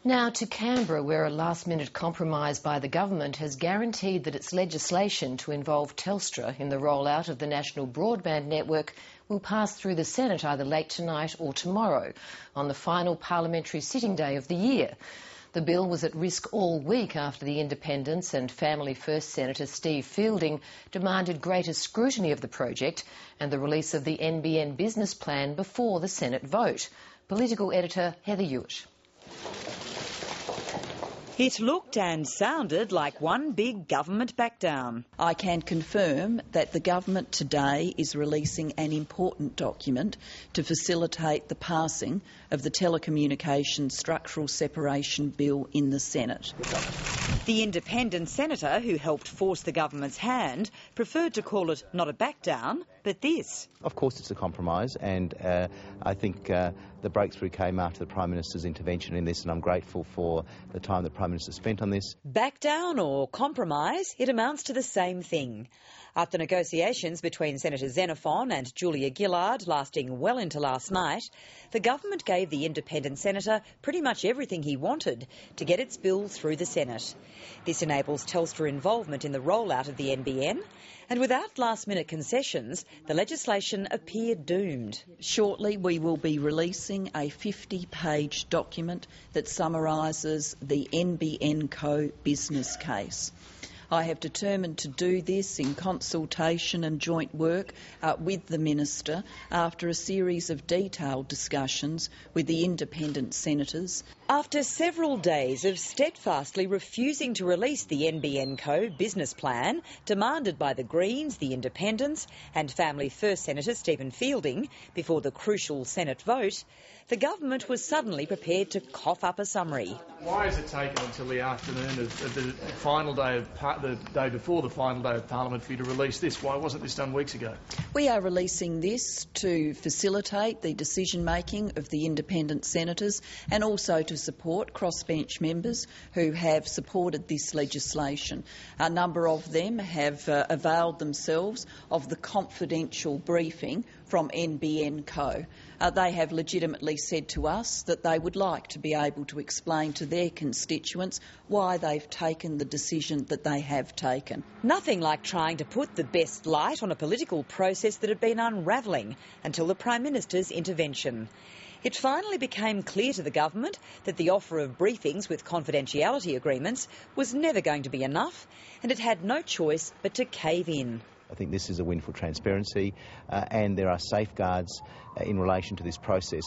Now to Canberra, where a last-minute compromise by the government has guaranteed that its legislation to involve Telstra in the rollout of the National Broadband Network will pass through the Senate either late tonight or tomorrow, on the final parliamentary sitting day of the year. The bill was at risk all week after the Independents and Family First Senator Steve Fielding demanded greater scrutiny of the project and the release of the NBN business plan before the Senate vote. Political editor Heather Hewitt. It looked and sounded like one big government backdown. I can confirm that the government today is releasing an important document to facilitate the passing of the Telecommunications Structural Separation Bill in the Senate. The independent senator who helped force the government's hand preferred to call it not a backdown, but this. Of course it's a compromise, and I think the breakthrough came after the Prime Minister's intervention in this, and I'm grateful for the time the Prime Minister spent on this. Backdown or compromise, it amounts to the same thing. After negotiations between Senator Xenophon and Julia Gillard lasting well into last night, the government gave the independent senator pretty much everything he wanted to get its bill through the Senate. This enables Telstra involvement in the rollout of the NBN, and without last-minute concessions, the legislation appeared doomed. Shortly we will be releasing a 50-page document that summarises the NBN Co business case. I have determined to do this in consultation and joint work with the Minister after a series of detailed discussions with the independent senators. After several days of steadfastly refusing to release the NBN Co business plan, demanded by the Greens, the Independents and Family First Senator Stephen Fielding before the crucial Senate vote, the government was suddenly prepared to cough up a summary. Why has it taken until the afternoon of the final day the day before the final day of Parliament for you to release this? Why wasn't this done weeks ago? We are releasing this to facilitate the decision-making of the independent senators and also to support crossbench members who have supported this legislation. A number of them have availed themselves of the confidential briefing from NBN Co. They have legitimately said to us that they would like to be able to explain to their constituents why they've taken the decision that they have taken. Nothing like trying to put the best light on a political process that had been unravelling until the Prime Minister's intervention. It finally became clear to the government that the offer of briefings with confidentiality agreements was never going to be enough, and it had no choice but to cave in. I think this is a win for transparency, and there are safeguards in relation to this process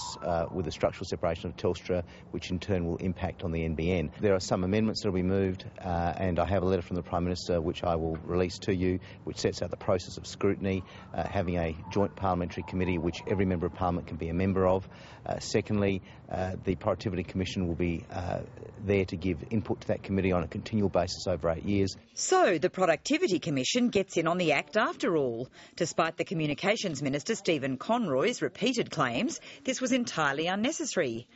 with the structural separation of Telstra, which in turn will impact on the NBN. There are some amendments that will be moved, and I have a letter from the Prime Minister which I will release to you, which sets out the process of scrutiny, having a joint parliamentary committee which every member of Parliament can be a member of. Secondly, the Productivity Commission will be there to give input to that committee on a continual basis over 8 years. So the Productivity Commission gets in on the act after all. Despite the Communications Minister Stephen Conroy's repeated claims, this was entirely unnecessary.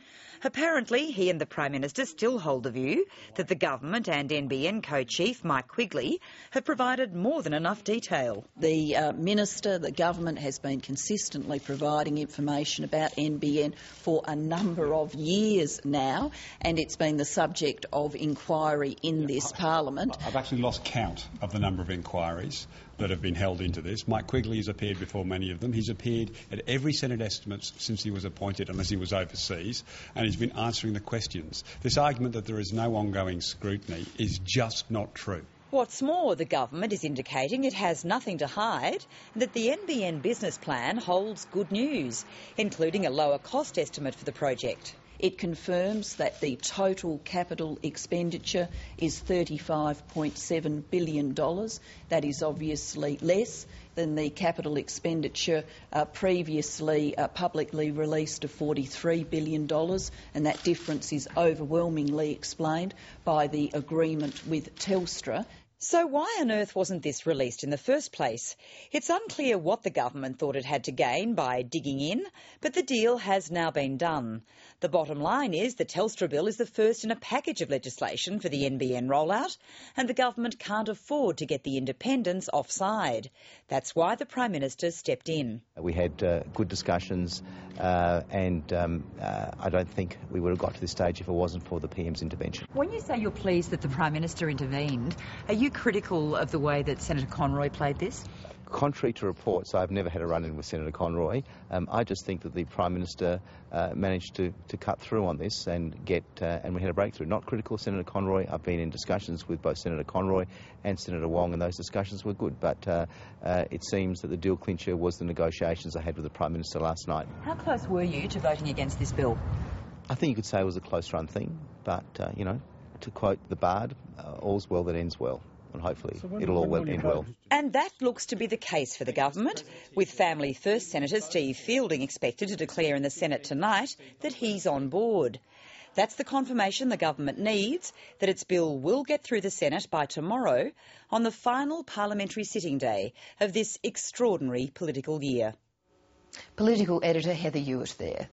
Apparently, he and the Prime Minister still hold the view that the government and NBN co-chief Mike Quigley have provided more than enough detail. The Minister, the government has been consistently providing information about NBN for a number of years now, and it's been the subject of inquiry in this Parliament. I've actually lost count of the number of inquiries that have been held into this. Mike Quigley has appeared before many of them. He's appeared at every Senate estimates since he was appointed, unless he was overseas, and he's been answering the questions. This argument that there is no ongoing scrutiny is just not true. What's more, the government is indicating it has nothing to hide and that the NBN business plan holds good news, including a lower cost estimate for the project. It confirms that the total capital expenditure is $35.7 billion. That is obviously less than the capital expenditure previously publicly released of $43 billion, and that difference is overwhelmingly explained by the agreement with Telstra. So why on earth wasn't this released in the first place? It's unclear what the government thought it had to gain by digging in, but the deal has now been done. The bottom line is the Telstra bill is the first in a package of legislation for the NBN rollout, and the government can't afford to get the independents offside. That's why the Prime Minister stepped in. We had good discussions and I don't think we would have got to this stage if it wasn't for the PM's intervention. When you say you're pleased that the Prime Minister intervened, are you critical of the way that Senator Conroy played this? Contrary to reports, I've never had a run-in with Senator Conroy. I just think that the Prime Minister managed to cut through on this and and we had a breakthrough. Not critical of Senator Conroy. I've been in discussions with both Senator Conroy and Senator Wong, and those discussions were good. But it seems that the deal clincher was the negotiations I had with the Prime Minister last night. How close were you to voting against this bill? I think you could say it was a close-run thing, but, to quote the Bard, all's well that ends well. And hopefully it'll all end well. And that looks to be the case for the government, with Family First Senator Steve Fielding expected to declare in the Senate tonight that he's on board. That's the confirmation the government needs that its bill will get through the Senate by tomorrow on the final parliamentary sitting day of this extraordinary political year. Political editor Heather Hewitt there.